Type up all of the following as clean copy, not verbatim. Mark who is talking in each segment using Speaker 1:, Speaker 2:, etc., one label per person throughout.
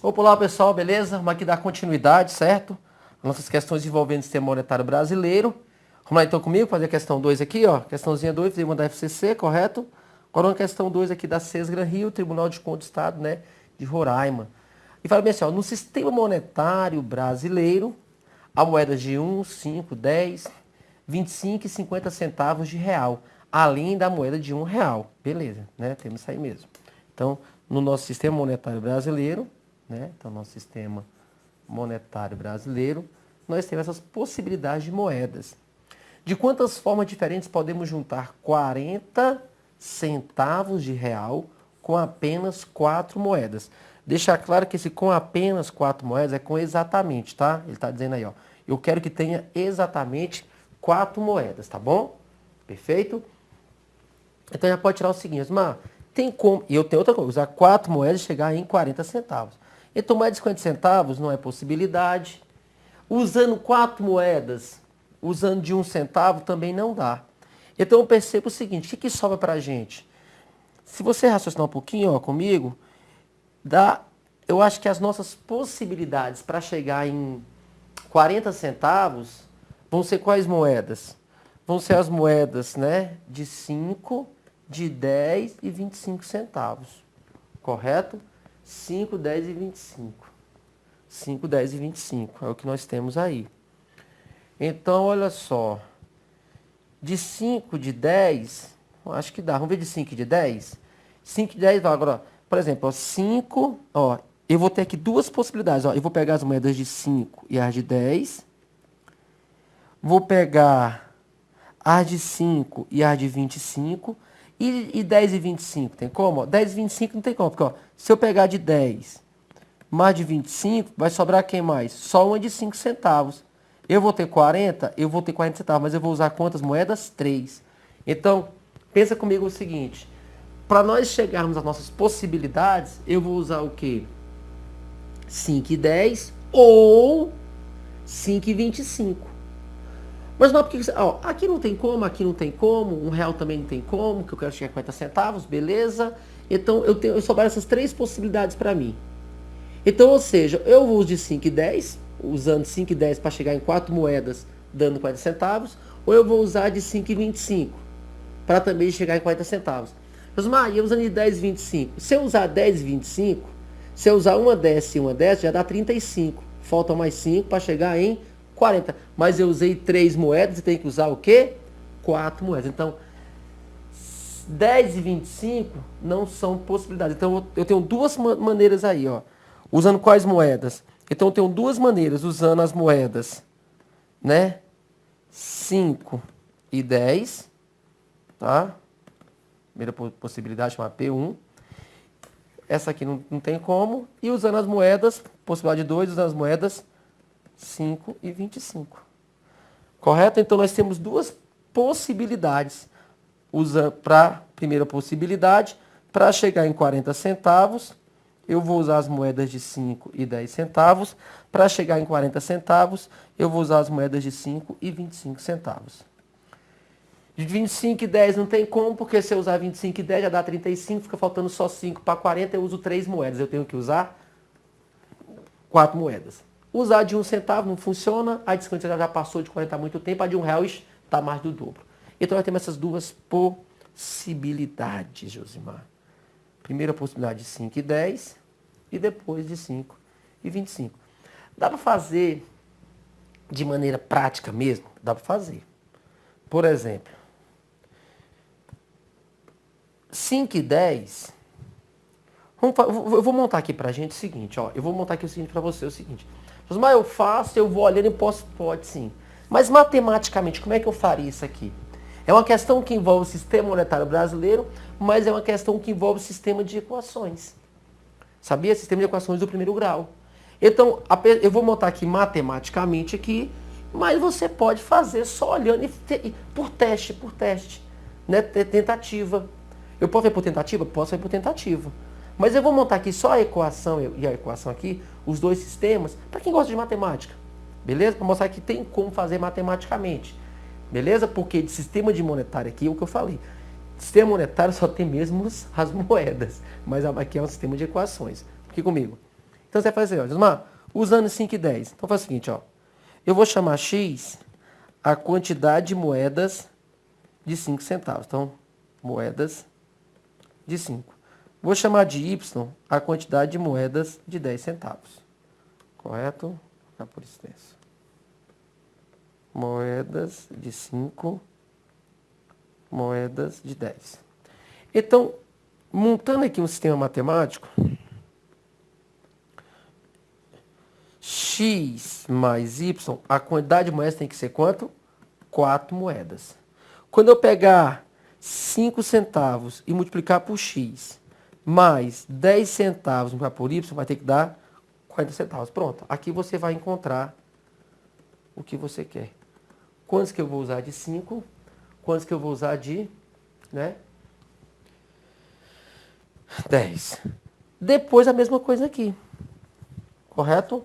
Speaker 1: Opa, olá pessoal, beleza? Vamos aqui dar continuidade, certo? Nossas questões envolvendo o sistema monetário brasileiro. Vamos lá então comigo, fazer a questão 2 aqui, ó. Questãozinha 2, tribunal da FCC, correto? Agora uma questão 2 aqui da Sesgran Rio, Tribunal de Contas do Estado, né, de Roraima. E fala bem assim, ó, no sistema monetário brasileiro, há moedas de 1, 5, 10, 25 e 50 centavos de real, além da moeda de R$1. Beleza, né? Temos isso aí mesmo. Então, no nosso sistema monetário brasileiro, né? Então, nosso sistema monetário brasileiro, nós temos essas possibilidades de moedas. De quantas formas diferentes podemos juntar 40 centavos de real com apenas 4 moedas? Deixar claro que esse com apenas 4 moedas é com exatamente, tá? Ele está dizendo aí, ó. Eu quero que tenha exatamente 4 moedas, tá bom? Perfeito? Então já pode tirar o seguinte, mas tem como, e eu tenho outra coisa, usar 4 moedas e chegar em 40 centavos. Então mais de 50 centavos não é possibilidade. Usando 4 moedas, usando de 1 centavo também não dá. Então eu percebo o seguinte, o que sobra pra gente? Se você raciocinar um pouquinho, ó, comigo, eu acho que as nossas possibilidades para chegar em 40 centavos vão ser quais moedas? Vão ser as moedas, né, de 5, de 10 e 25 centavos. Correto? 5, 10 e 25. 5, 10 e 25 é o que nós temos aí. Então, olha só. De 5, de 10, acho que dá. Vamos ver de 5 e de 10? 5 e 10, agora, por exemplo, ó, 5, ó, eu vou ter aqui duas possibilidades. Ó, eu vou pegar as moedas de 5 e as de 10. Vou pegar as de 5 e as de 25. E 10 e 25, tem como? Ó, 10 e 25 não tem como, porque ó, se eu pegar de 10 mais de 25, vai sobrar quem mais? Só uma de 5 centavos. Eu vou ter 40, eu vou ter 40 centavos, mas eu vou usar quantas moedas? 3. Então, pensa comigo o seguinte, para nós chegarmos às nossas possibilidades, eu vou usar o quê? 5 e 10 ou 5 e 25. Mas não, porque ó, aqui não tem como, aqui não tem como, R$1 também não tem como, que eu quero chegar a 50 centavos, beleza? Então eu sobraram essas 3 possibilidades para mim. Então, ou seja, eu vou de 5 e 10, usando 5 e 10 para chegar em 4 moedas, dando 40 centavos, ou eu vou usar de 5 e 25, para também chegar em 40 centavos. Mas, eu usando de 10 e 25, se eu usar 10 e 25, se eu usar uma dessa e uma dessa, já dá 35. Faltam mais 5 para chegar em 40. Mas eu usei 3 moedas e tenho que usar o quê? 4 moedas. Então, 10 e 25 não são possibilidades. Então, eu tenho duas maneiras aí, ó. Usando quais moedas? Então, eu tenho duas maneiras, usando as moedas, né? 5 e 10, tá? Primeira possibilidade chama P1. Essa aqui não tem como. E usando as moedas, possibilidade 2, usando as moedas 5 e 25. Correto? Então, nós temos duas possibilidades. Para a primeira possibilidade, para chegar em 40 centavos, eu vou usar as moedas de 5 e 10 centavos. Para chegar em 40 centavos, eu vou usar as moedas de 5 e 25 centavos. De 25 e 10 não tem como, porque se eu usar 25 e 10 já dá 35, fica faltando só 5 para 40, eu uso 3 moedas. Eu tenho que usar 4 moedas. Usar de 1 centavo não funciona, a de 50 centavos já passou de 40 há muito tempo, a de R$1 está mais do dobro. Então nós temos essas duas possibilidades, Josimar. Primeira possibilidade de 5 e 10 e depois de 5 e 25. Dá para fazer de maneira prática mesmo? Dá para fazer. Por exemplo, 5 e 10, eu vou montar aqui para a gente o seguinte, ó, eu vou montar aqui o seguinte para você, o seguinte, mas eu faço, eu vou olhando e pode sim, mas matematicamente, como é que eu faria isso aqui? É uma questão que envolve o sistema monetário brasileiro, mas é uma questão que envolve o sistema de equações. Sabia? Sistema de equações do primeiro grau. Então, eu vou montar aqui matematicamente aqui, mas você pode fazer só olhando por teste, né? Tentativa. Eu posso ver por tentativa? Posso ver por tentativa. Mas eu vou montar aqui só a equação e a equação aqui, os dois sistemas, para quem gosta de matemática. Beleza? Para mostrar que tem como fazer matematicamente. Beleza? Porque de sistema de monetário aqui é o que eu falei. Sistema monetário só tem mesmo as moedas, mas aqui é um sistema de equações. Aqui comigo. Então você vai fazer, ó, Gismar, usando 5 e 10. Então faz o seguinte, ó. Eu vou chamar X a quantidade de moedas de 5 centavos. Então, moedas de 5. Vou chamar de Y a quantidade de moedas de 10 centavos. Correto? Vou colocar por extenso. Moedas de 5, moedas de 10. Então, montando aqui um sistema matemático, X mais Y, a quantidade de moedas tem que ser quanto? 4 moedas. Quando eu pegar 5 centavos e multiplicar por X, mais 10 centavos multiplicado por Y, vai ter que dar 40 centavos. Pronto. Aqui você vai encontrar o que você quer. Quantos que eu vou usar de 5? Quantos que eu vou usar de 10? Depois a mesma coisa aqui. Correto?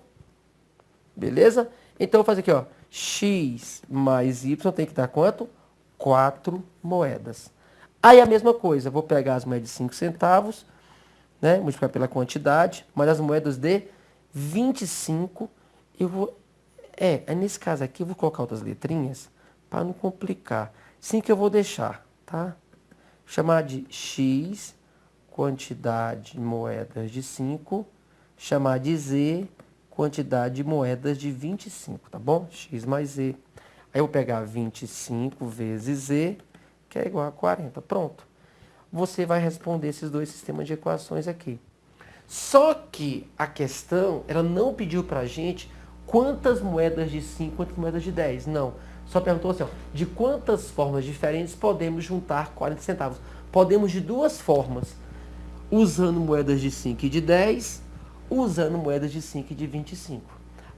Speaker 1: Beleza? Então eu vou fazer aqui, ó. X mais Y tem que dar quanto? 4 moedas. Aí a mesma coisa, vou pegar as moedas de 5 centavos, multiplicar pela quantidade, mais as moedas de 25, eu vou... nesse caso aqui eu vou colocar outras letrinhas para não complicar. 5 eu vou deixar, tá? Chamar de X, quantidade de moedas de 5, chamar de Z, quantidade de moedas de 25, tá bom? X mais Z. Aí eu vou pegar 25 vezes Z, que é igual a 40. Pronto. Você vai responder esses dois sistemas de equações aqui. Só que a questão, ela não pediu pra gente quantas moedas de 5, quantas moedas de 10. Não. Só perguntou assim, ó, de quantas formas diferentes podemos juntar 40 centavos. Podemos de duas formas. Usando moedas de 5 e de 10, usando moedas de 5 e de 25.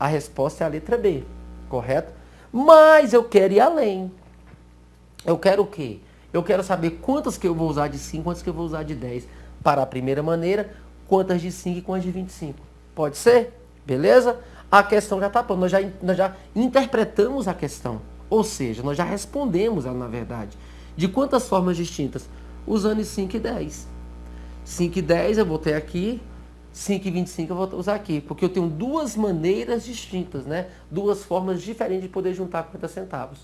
Speaker 1: A resposta é a letra B, correto? Mas eu quero ir além. Eu quero o quê? Eu quero saber quantas que eu vou usar de 5, quantas que eu vou usar de 10. Para a primeira maneira, quantas de 5 e quantas de 25. Pode ser? Beleza? A questão já está pronta. Nós já interpretamos a questão. Ou seja, nós já respondemos ela, na verdade. De quantas formas distintas? Usando 5 e 10. 5 e 10 eu vou ter aqui. 5 e 25 eu vou usar aqui. Porque eu tenho duas maneiras distintas, né? Duas formas diferentes de poder juntar 40 centavos.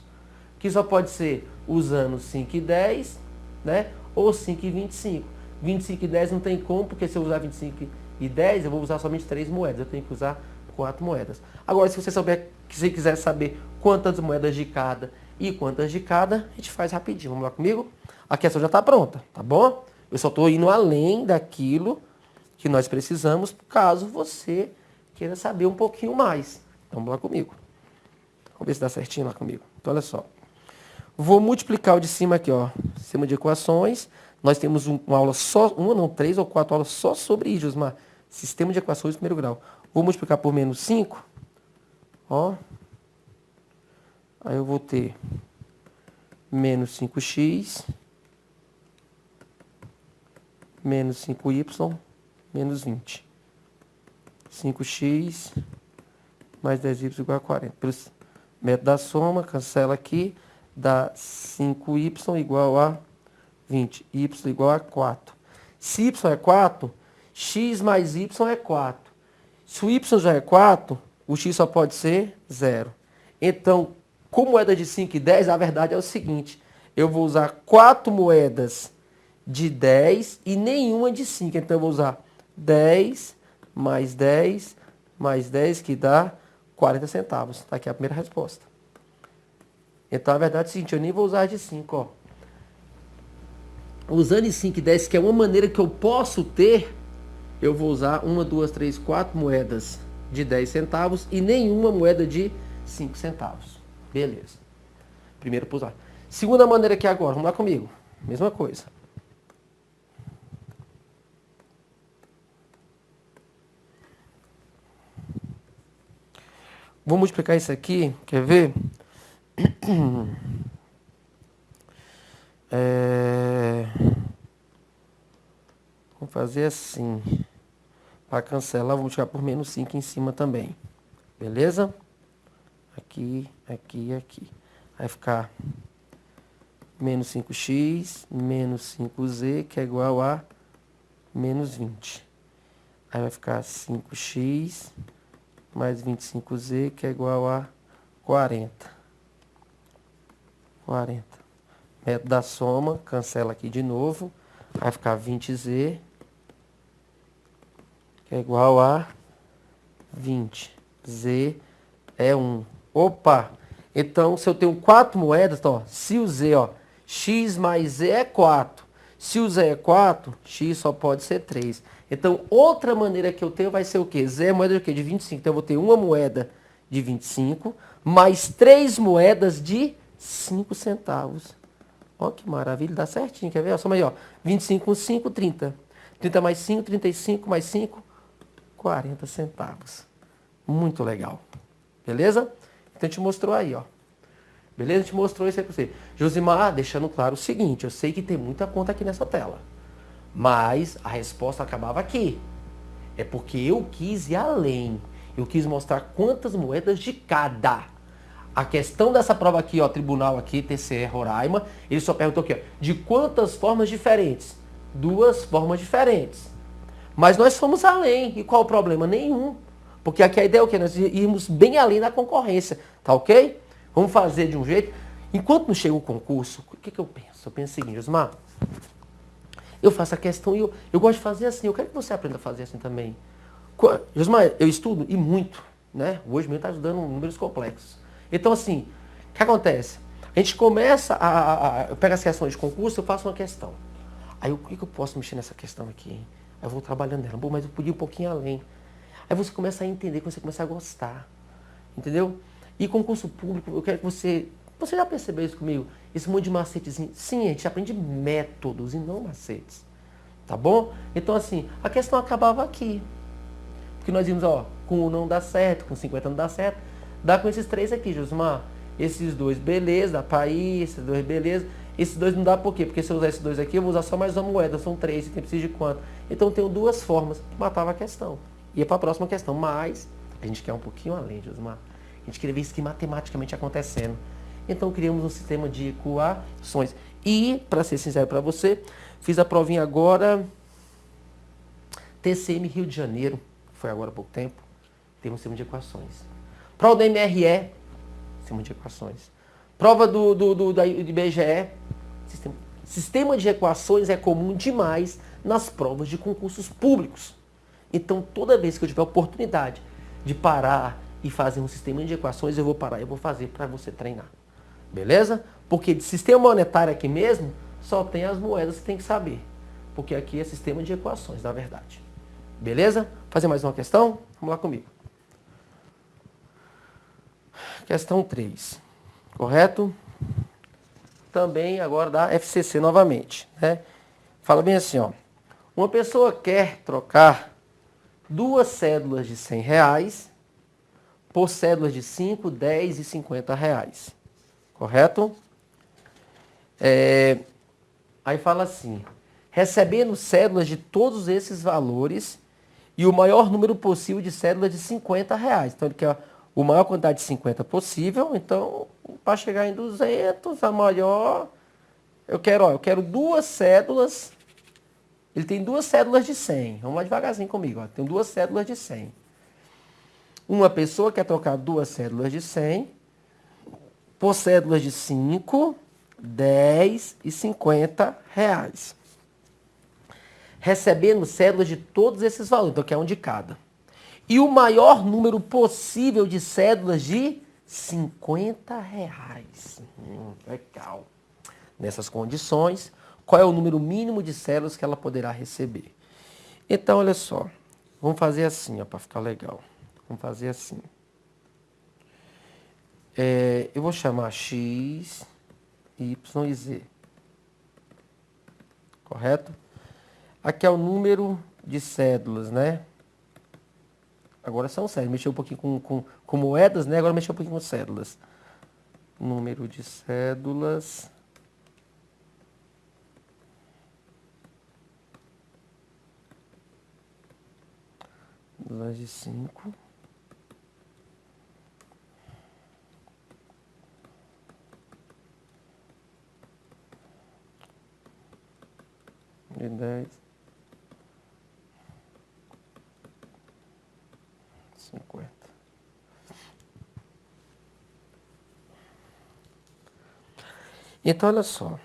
Speaker 1: Que só pode ser usando 5 e 10, né? Ou 5 e 25. 25 e 10 não tem como, porque se eu usar 25 e 10, eu vou usar somente 3 moedas. Eu tenho que usar 4 moedas. Agora, se você quiser saber quantas moedas de cada e quantas de cada, a gente faz rapidinho. Vamos lá comigo? A questão já está pronta, tá bom? Eu só estou indo além daquilo que nós precisamos, caso você queira saber um pouquinho mais. Então, vamos lá comigo. Vamos ver se dá certinho lá comigo. Então, olha só. Vou multiplicar o de cima aqui, ó. Sistema de equações. Nós temos uma aula só, 3 ou 4 aulas só sobre isso, Josmar. Sistema de equações primeiro grau. Vou multiplicar por menos 5. Ó. Aí eu vou ter menos 5x, menos 5y, menos 20. 5x mais 10y igual a 40. Pelo método da soma, cancela aqui. Dá 5y igual a 20. Y igual a 4. Se y é 4, x mais y é 4. Se o y já é 4, o x só pode ser 0. Então, com moeda de 5 e 10, a verdade é o seguinte. Eu vou usar 4 moedas de 10 e nenhuma de 5. Então, eu vou usar 10 mais 10 mais 10, que dá 40 centavos. Está aqui a primeira resposta. Então, a verdade é o seguinte, eu nem vou usar de 5, ó. Usando 5 e 10, que é uma maneira que eu posso ter, eu vou usar 1, 2, 3, 4 moedas de 10 centavos e nenhuma moeda de 5 centavos. Beleza. Primeiro para usar. Segunda maneira aqui agora, vamos lá comigo. Mesma coisa. Vou multiplicar isso aqui, quer ver? Vou fazer assim. Para cancelar, vou multiplicar por menos 5 em cima também. Beleza? Aqui, aqui e aqui. Vai ficar menos 5x, menos 5z, que é igual a menos 20. Aí vai ficar 5x mais 25z, que é igual a 40. 40. Método da soma, cancela aqui de novo. Vai ficar 20z, que é igual a 20. Z é 1. Opa! Então, se eu tenho 4 moedas, então, ó, se o Z, ó, x mais Z é 4. Se o Z é 4, x só pode ser 3. Então, outra maneira que eu tenho vai ser o quê? Z é moeda de quê? De 25. Então, eu vou ter uma moeda de 25, mais 3 moedas de 5 centavos. Ó, que maravilha, dá certinho, quer ver? Ó, soma aí, ó. 25 com 5, 30. 30 mais 5, 35 mais 5, 40 centavos. Muito legal. Beleza? Então, a gente mostrou aí, ó. Beleza? A gente mostrou isso aí pra você. Josimar, deixando claro o seguinte, eu sei que tem muita conta aqui nessa tela. Mas a resposta acabava aqui. É porque eu quis ir além. Eu quis mostrar quantas moedas de cada. A questão dessa prova aqui, ó, tribunal aqui, TCE Roraima, ele só perguntou aqui, ó, de quantas formas diferentes? 2 formas diferentes. Mas nós fomos além. E qual o problema? Nenhum. Porque aqui a ideia é o quê? Nós irmos bem além da concorrência. Tá ok? Vamos fazer de um jeito. Enquanto não chega o concurso, o que eu penso? Eu penso o seguinte, Osmar. Eu faço a questão e eu gosto de fazer assim. Eu quero que você aprenda a fazer assim também. Osmar, eu estudo e muito. Né? Hoje mesmo está estudando números complexos. Então, assim, o que acontece? A gente começa eu pego as questões de concurso, eu faço uma questão. Aí, o que eu posso mexer nessa questão aqui? Aí eu vou trabalhando nela. Bom, mas eu podia ir um pouquinho além. Aí você começa a entender, você começa a gostar. Entendeu? E concurso público, eu quero que você... Você já percebeu isso comigo? Esse monte de macetezinho. Sim, a gente aprende métodos e não macetes. Tá bom? Então, assim, a questão acabava aqui. Porque nós vimos, ó, com 1 não dá certo, com 50 não dá certo. Dá com esses 3 aqui, Josmar. Esses 2, beleza, dá pra ir. Esses 2, beleza. Esses 2 não dá por quê? Porque se eu usar esses 2 aqui, eu vou usar só mais uma moeda. São 3, você tem preciso de quanto? Então, eu tenho 2 formas. Matava a questão. Ia pra próxima questão. Mas, a gente quer um pouquinho além, Josmar. A gente queria ver isso aqui matematicamente acontecendo. Então, criamos um sistema de equações. E, para ser sincero para você, fiz a provinha agora, TCM Rio de Janeiro, foi agora há pouco tempo, tem um sistema de equações. Prova do MRE, sistema de equações. Prova do IBGE, sistema de equações é comum demais nas provas de concursos públicos. Então, toda vez que eu tiver oportunidade de parar e fazer um sistema de equações, eu vou parar e eu vou fazer para você treinar. Beleza? Porque de sistema monetário aqui mesmo, só tem as moedas que tem que saber. Porque aqui é sistema de equações, na verdade. Beleza? Fazer mais uma questão? Vamos lá comigo. Questão 3. Correto? Também agora da FCC novamente. Né? Fala bem assim, ó. Uma pessoa quer trocar 2 cédulas de R$ 100 por cédulas de 5, 10 e R$ 50. Correto? Aí fala assim, recebendo cédulas de todos esses valores e o maior número possível de cédulas de R$ 50. Então, ele quer a maior quantidade de 50 possível. Então, para chegar em 200, a maior... Eu quero 2 cédulas. Ele tem 2 cédulas de 100. Vamos lá devagarzinho comigo. Ó. Tem 2 cédulas de 100. Uma pessoa quer trocar 2 cédulas de 100 por cédulas de 5, 10 e R$ 50. Recebendo cédulas de todos esses valores, então que é um de cada. E o maior número possível de cédulas de R$ 50. Legal. Nessas condições, qual é o número mínimo de cédulas que ela poderá receber? Então, olha só. Vamos fazer assim, para ficar legal. Vamos fazer assim. Eu vou chamar X, Y e Z. Correto? Aqui é o número de cédulas, né? Agora são cédulas. Mexeu um pouquinho com moedas, né? Agora mexeu um pouquinho com cédulas. Número de cédulas. De 5. De 10. 50. Então, olha só.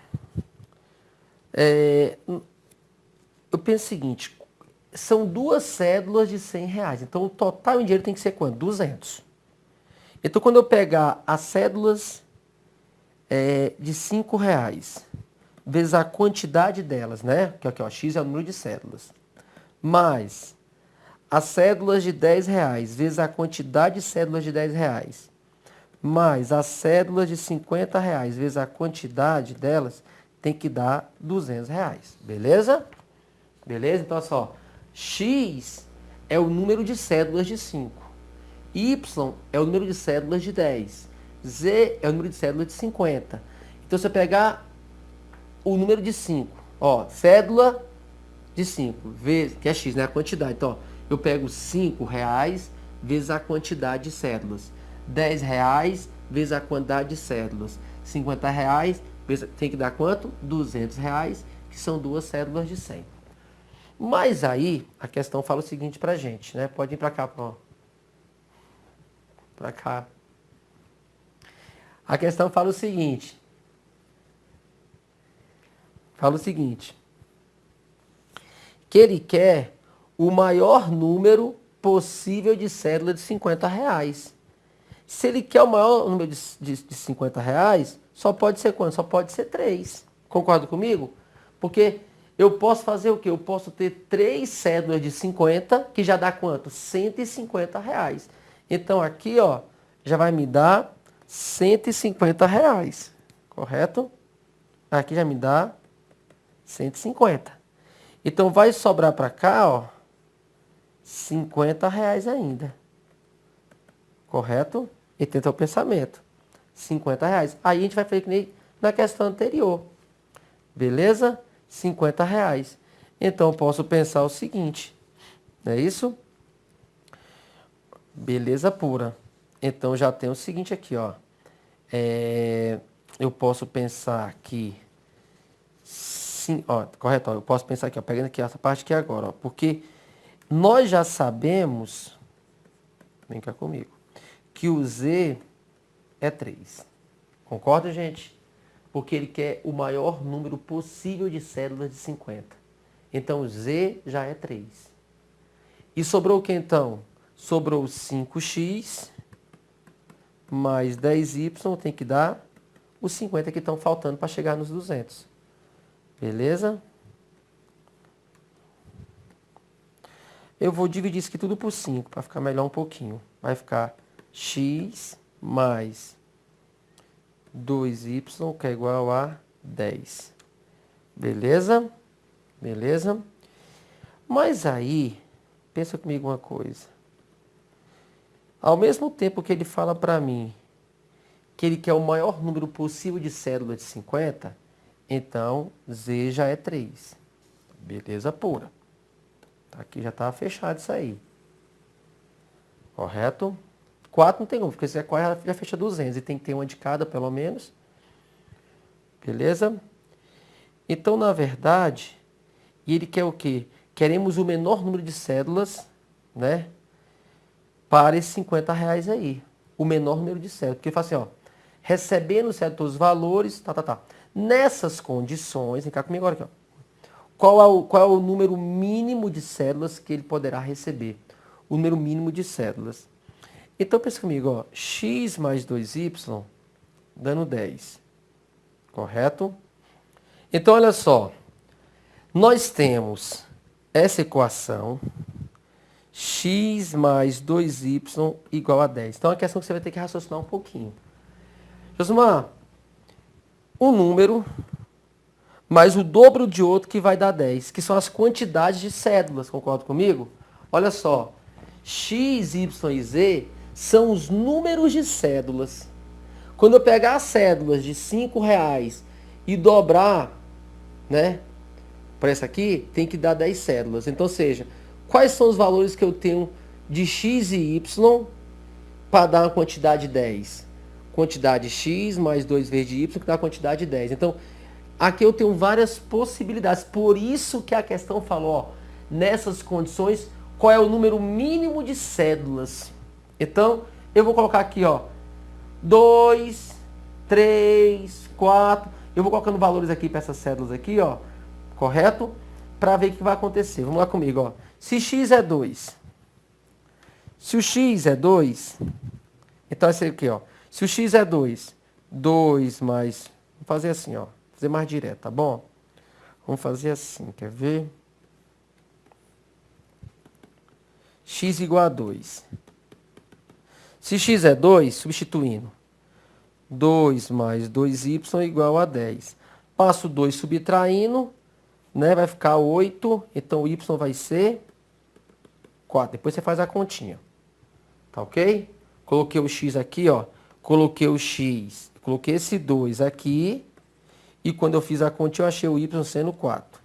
Speaker 1: Eu penso o seguinte, são duas cédulas de R$100. Então, o total em dinheiro tem que ser quanto? 200. Então, quando eu pegar as cédulas de R$5, vezes a quantidade delas, né? Que aqui, ó, X é o número de cédulas. Mais as cédulas de R$10, vezes a quantidade de cédulas de R$10. Mais as cédulas de R$50, vezes a quantidade delas, tem que dar R$200. Beleza? Beleza? Então, olha só. X é o número de cédulas de 5. Y é o número de cédulas de 10. Z é o número de cédulas de 50. Então, se eu pegar o número de 5, ó, cédula de 5, vezes, que é X, né? A quantidade. Então, ó, eu pego R$5 vezes a quantidade de cédulas. R$10 vezes a quantidade de cédulas. R$50 vezes, tem que dar quanto? R$200, que são duas cédulas de 100. Mas aí, a questão fala o seguinte pra gente, né? Pode ir pra cá, pra cá. A questão fala o seguinte. Que ele quer o maior número possível de cédula de R$50. Se ele quer o maior número de R$50, só pode ser quanto? Só pode ser 3. Concorda comigo? Porque eu posso fazer o quê? Eu posso ter 3 cédulas de 50, que já dá quanto? R$150. Então aqui, ó, já vai me dar R$150. Correto? Aqui já me dá 150. Então vai sobrar para cá, ó, R$50 ainda. Correto? E tenta o pensamento. R$50. Aí a gente vai fazer que nem na questão anterior. Beleza? R$50. Então eu posso pensar o seguinte. Não é isso? Beleza pura. Então já tem o seguinte aqui, ó. Eu posso pensar que... Sim, ó, correto, ó, eu posso pensar aqui, ó, pegando aqui essa parte aqui agora, ó, porque nós já sabemos, vem cá comigo, que o Z é 3. Concorda, gente? Porque ele quer o maior número possível de cédulas de 50. Então, o Z já é 3. E sobrou o que então? Sobrou 5x mais 10y, tem que dar os 50 que estão faltando para chegar nos 200. Beleza? Eu vou dividir isso aqui tudo por 5, para ficar melhor um pouquinho. Vai ficar x mais 2y, que é igual a 10. Beleza? Beleza? Mas aí, pensa comigo uma coisa. Ao mesmo tempo que ele fala para mim que ele quer o maior número possível de cédulas de 50, então Z já é 3. Beleza pura. Aqui já está fechado isso aí. Correto? 4 não tem como, porque se é 4 já fecha 200 e tem que ter uma de cada pelo menos. Beleza? Então, na verdade, e ele quer o quê? Queremos o menor número de cédulas, né? Para esses R$50 aí. O menor número de cédulas. Porque ele fala assim, ó. Recebendo certos valores, Nessas condições, vem cá comigo agora aqui, ó. Qual é o número mínimo de cédulas que ele poderá receber? O número mínimo de cédulas. Então, pensa comigo, ó. X mais 2y dando 10. Correto? Então, olha só. Nós temos essa equação, x mais 2y igual a 10. Então, é uma questão que você vai ter que raciocinar um pouquinho. Josimar, um número mais o dobro de outro que vai dar 10, que são as quantidades de cédulas, concorda comigo? Olha só, x, y e z são os números de cédulas. Quando eu pegar as cédulas de R$5 e dobrar, né, para essa aqui, tem que dar 10 cédulas. Então, ou seja, quais são os valores que eu tenho de x e y para dar uma quantidade de 10? Quantidade x mais 2 vezes de y, que dá a quantidade de 10. Então, aqui eu tenho várias possibilidades. Por isso que a questão falou, ó, nessas condições, qual é o número mínimo de cédulas. Então, eu vou colocar aqui, ó, 2, 3, 4. Eu vou colocando valores aqui para essas cédulas aqui, ó, correto? Para ver o que vai acontecer. Vamos lá comigo, ó. Se x é 2, se o x é 2, então esse aqui, ó. Se o x é 2, 2 mais... Vamos fazer assim, ó. Fazer mais direto, tá bom? Vamos fazer assim, quer ver? X igual a 2. Se x é 2, substituindo. 2 mais 2y igual a 10. Passo 2 subtraindo, né? Vai ficar 8. Então o y vai ser 4. Depois você faz a continha. Tá ok? Coloquei o x aqui, ó. Coloquei o x. Coloquei esse 2 aqui. E quando eu fiz a continha, eu achei o y sendo 4.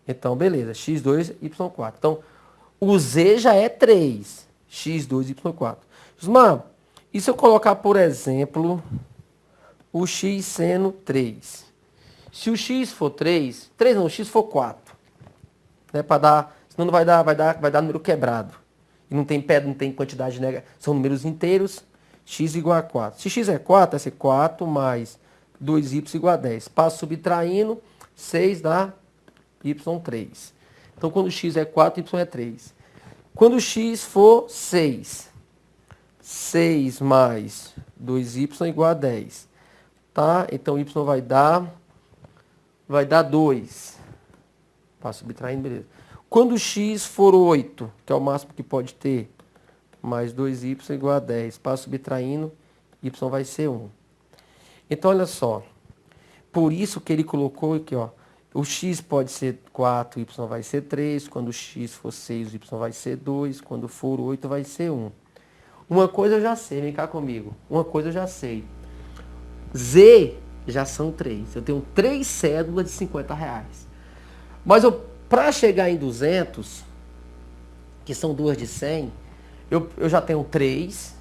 Speaker 1: Então, beleza. x2, y4. Então, o z já é 3. x2, y4. Osmar, e se eu colocar, por exemplo, o x sendo 3? Se o x for 3, 3 não, o x for 4. Né, para dar, senão não vai dar número quebrado. E não tem pedra, não tem quantidade, né? São números inteiros. X igual a 4. Se x é 4, vai ser 4 mais 2y igual a 10. Passo subtraindo, 6 dá y3. Então, quando x é 4, y é 3. Quando x for 6, 6 mais 2y igual a 10. Tá? Então, y vai dar 2. Passo subtraindo, beleza. Quando x for 8, que é o máximo que pode ter, mais 2y igual a 10. Passo subtraindo, y vai ser 1. Então, olha só. Por isso que ele colocou aqui, ó. O x pode ser 4, y vai ser 3. Quando o x for 6, o y vai ser 2. Quando for 8, vai ser 1. Uma coisa eu já sei, vem cá comigo. Uma coisa eu já sei. Z já são 3. Eu tenho 3 cédulas de 50 reais. Mas para chegar em 200, que são 2 de 100, eu já tenho 3,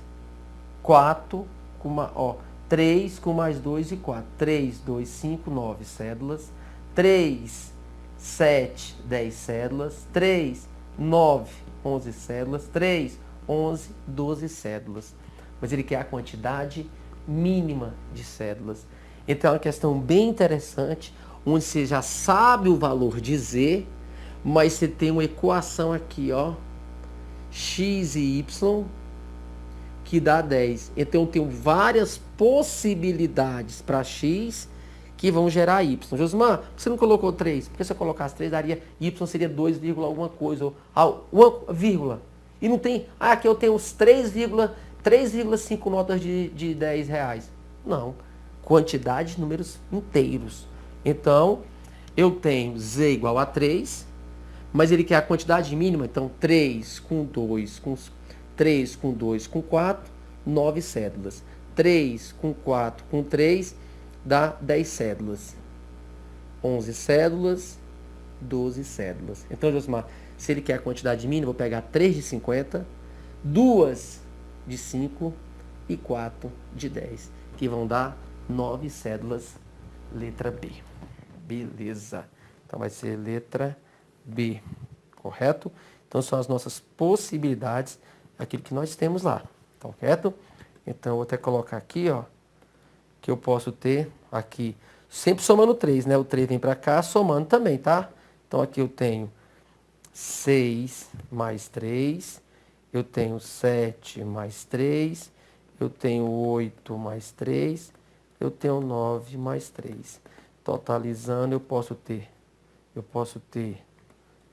Speaker 1: 4, com uma, ó, 3 com mais 2 e 4. 3, 2, 5, 9 cédulas. 3, 7, 10 cédulas. 3, 9, 11 cédulas. 3, 11, 12 cédulas. Mas ele quer a quantidade mínima de cédulas. Então é uma questão bem interessante, onde você já sabe o valor de Z, mas você tem uma equação aqui, ó, x e y, que dá 10. Então eu tenho várias possibilidades para x que vão gerar y. Josmar, por que você não colocou 3? Porque se eu colocasse 3, daria y seria 2, alguma coisa, ou uma vírgula. E não tem, aqui eu tenho os 3,5 notas de 10 reais. Não. Quantidade de números inteiros. Então, eu tenho z igual a 3, mas ele quer a quantidade mínima. Então, 3 com 2, com 3 com 2 com 4, 9 cédulas. 3 com 4 com 3 dá 10 cédulas. 11 cédulas, 12 cédulas. Então, Josmar, se ele quer a quantidade mínima, eu vou pegar 3 de 50, 2 de 5 e 4 de 10, que vão dar 9 cédulas, letra B. Beleza. Então vai ser letra B, correto? Então são as nossas possibilidades, aquilo que nós temos lá, tá correto? Então eu vou até colocar aqui, ó, que eu posso ter aqui, sempre somando 3, né? O 3 vem para cá, somando também, tá? Então aqui eu tenho 6 mais 3, eu tenho 7 mais 3, eu tenho 8 mais 3, eu tenho 9 mais 3. Totalizando, eu posso ter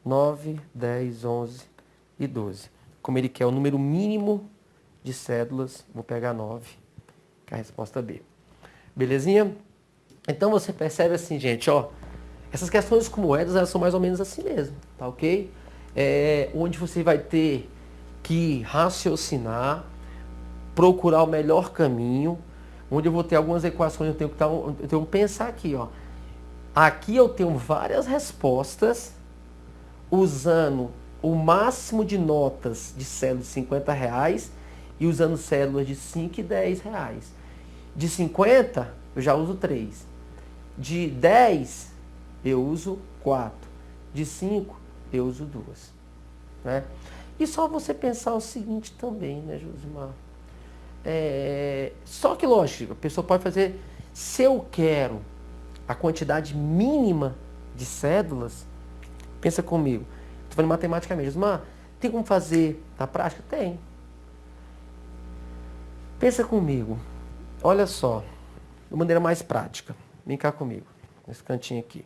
Speaker 1: 9, 10, 11 e 12. Como ele quer o número mínimo de cédulas, vou pegar 9, que é a resposta B. Belezinha? Então você percebe assim, gente, ó, essas questões com moedas, elas são mais ou menos assim mesmo, tá ok? Onde você vai ter que raciocinar, procurar o melhor caminho, onde eu vou ter algumas equações, eu tenho que pensar aqui, ó. Aqui eu tenho várias respostas usando o máximo de notas de cédulas de 50 reais e usando cédulas de 5 e 10 reais. De 50, eu já uso 3. De 10, eu uso 4. De 5, eu uso 2. né? E só você pensar o seguinte também, né, Josimar? Só que, lógico, a pessoa pode fazer, se eu quero a quantidade mínima de cédulas, pensa comigo, estou falando matematicamente, Josimar, tem como fazer na prática? Tem. Pensa comigo, olha só, de maneira mais prática, vem cá comigo, nesse cantinho aqui,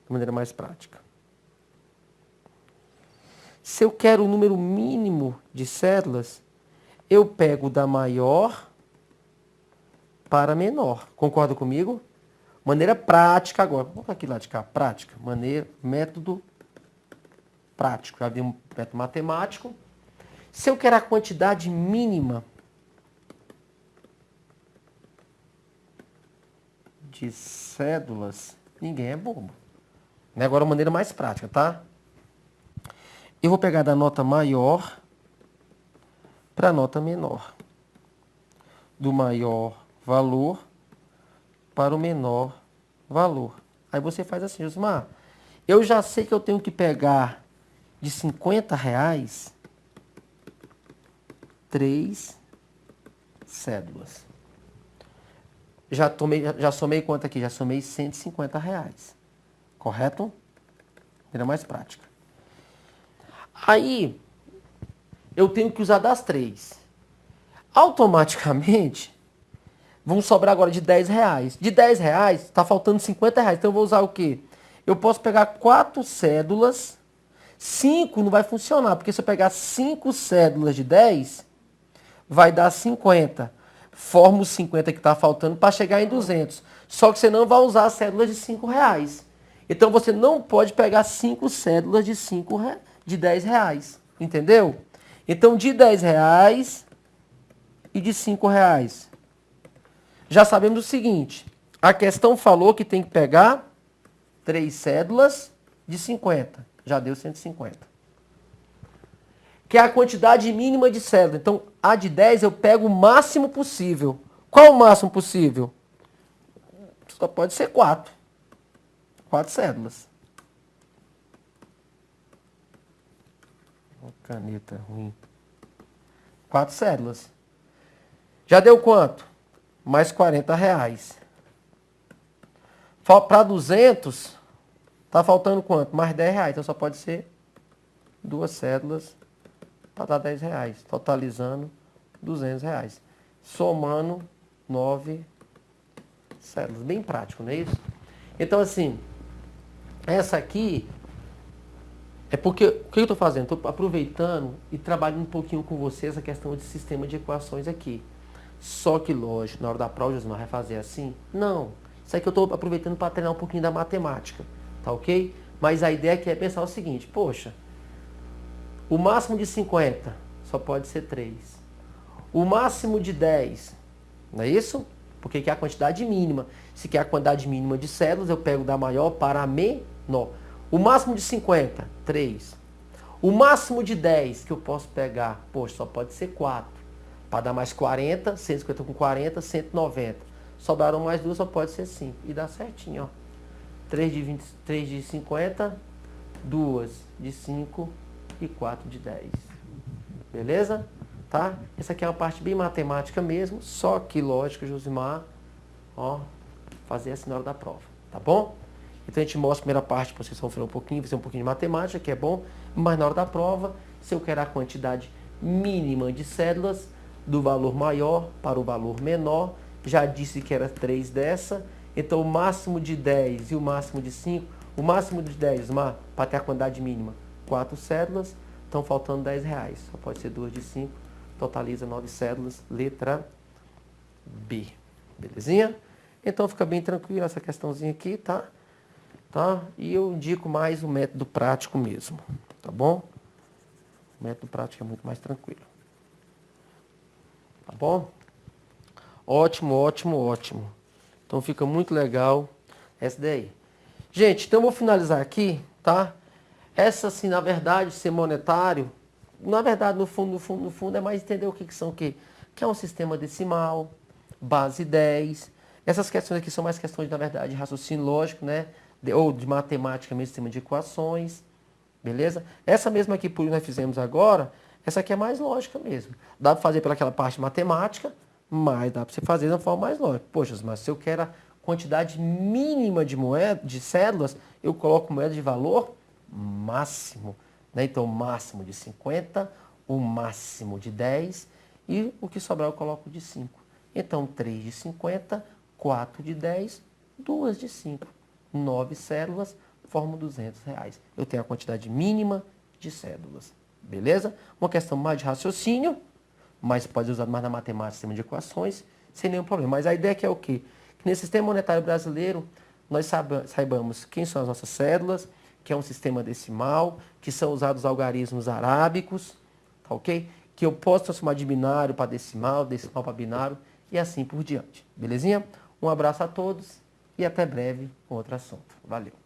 Speaker 1: de maneira mais prática. Se eu quero o número mínimo de cédulas, eu pego da maior para menor. Concorda comigo? Maneira prática agora. Vamos aqui lá de cá. Prática. Método prático. Já vi um método matemático. Se eu quero a quantidade mínima de cédulas, ninguém é bobo. Agora a maneira mais prática, tá? Eu vou pegar da nota maior para a nota menor. Do maior valor para o menor valor. Aí você faz assim, Josimar, eu já sei que eu tenho que pegar de R$50 3 cédulas. Já somei quanto aqui? Já somei R$150. Correto? Maneira mais prática. Aí, eu tenho que usar das 3. Automaticamente, vamos sobrar agora de R$10. De R$10, está faltando R$50. Então eu vou usar o quê? Eu posso pegar 4 cédulas. 5 não vai funcionar, porque se eu pegar 5 cédulas de 10, vai dar 50. Forma os 50 que está faltando para chegar em 200. Só que você não vai usar as cédulas de R$5. Então você não pode pegar 5 cédulas de R$10. Entendeu? Então de R$10 e de R$5. Já sabemos o seguinte, a questão falou que tem que pegar 3 cédulas de 50. Já deu 150. Que é a quantidade mínima de cédulas. Então, a de 10 eu pego o máximo possível. Qual o máximo possível? Só pode ser 4. 4 cédulas. Uma caneta ruim. 4 cédulas. Já deu quanto? Mais R$40. Para 200, tá faltando quanto? Mais R$10. Então só pode ser 2 cédulas para dar R$10. Totalizando R$200. Somando 9 cédulas. Bem prático, não é isso? Então assim, essa aqui é porque, o que eu estou fazendo? Estou aproveitando e trabalhando um pouquinho com você essa questão de sistema de equações aqui. Só que, lógico, na hora da prova, o Josimar vai fazer assim? Não. Isso aqui eu estou aproveitando para treinar um pouquinho da matemática, tá ok? Mas a ideia aqui é pensar o seguinte, poxa, o máximo de 50 só pode ser 3. O máximo de 10, não é isso? Porque aqui é a quantidade mínima. Se quer a quantidade mínima de cédulas, eu pego da maior para a menor. O máximo de 50, 3. O máximo de 10 que eu posso pegar, poxa, só pode ser 4. Para dar mais 40, 150 com 40, 190. Sobraram mais 2, só pode ser 5. E dá certinho, ó. 3 de 50, 2 de 5 e 4 de 10. Beleza? Tá? Essa aqui é uma parte bem matemática mesmo, só que, lógico, Josimar, ó, fazer assim na hora da prova. Tá bom? Então a gente mostra a primeira parte para vocês sofrer um pouquinho, fazer um pouquinho de matemática, que é bom. Mas na hora da prova, se eu quero a quantidade mínima de cédulas, do valor maior para o valor menor, já disse que era 3 dessa, então o máximo de 10 e o máximo de 5, o máximo de 10, para ter a quantidade mínima, 4 cédulas, estão faltando R$10, só pode ser 2 de 5, totaliza 9 cédulas, letra B, belezinha? Então fica bem tranquilo essa questãozinha aqui, tá? E eu indico mais o método prático mesmo, tá bom? O método prático é muito mais tranquilo. Tá bom? Ótimo, ótimo, ótimo. Então fica muito legal essa daí. Gente, então eu vou finalizar aqui, tá? Essa, assim, na verdade, ser monetário, na verdade, no fundo, é mais entender o que são o quê? Que é um sistema decimal, base 10. Essas questões aqui são mais questões, na verdade, de raciocínio lógico, né? Ou de matemática mesmo, sistema de equações. Beleza? Essa mesma aqui que nós fizemos agora, essa aqui é mais lógica mesmo. Dá para fazer pelaquela parte matemática, mas dá para você fazer de uma forma mais lógica. Poxa, mas se eu quero a quantidade mínima de moeda, de cédulas, eu coloco moeda de valor máximo. Né? Então, máximo de 50, o máximo de 10 e o que sobrar eu coloco de 5. Então, 3 de 50, 4 de 10, 2 de 5. 9 cédulas formam R$200. Eu tenho a quantidade mínima de cédulas. Beleza? Uma questão mais de raciocínio, mas pode ser usado mais na matemática, sistema de equações, sem nenhum problema. Mas a ideia aqui é o quê? Que nesse sistema monetário brasileiro, nós saibamos quem são as nossas cédulas, que é um sistema decimal, que são usados algarismos arábicos, tá ok? Que eu posso transformar de binário para decimal, decimal para binário e assim por diante. Belezinha? Um abraço a todos e até breve com outro assunto. Valeu!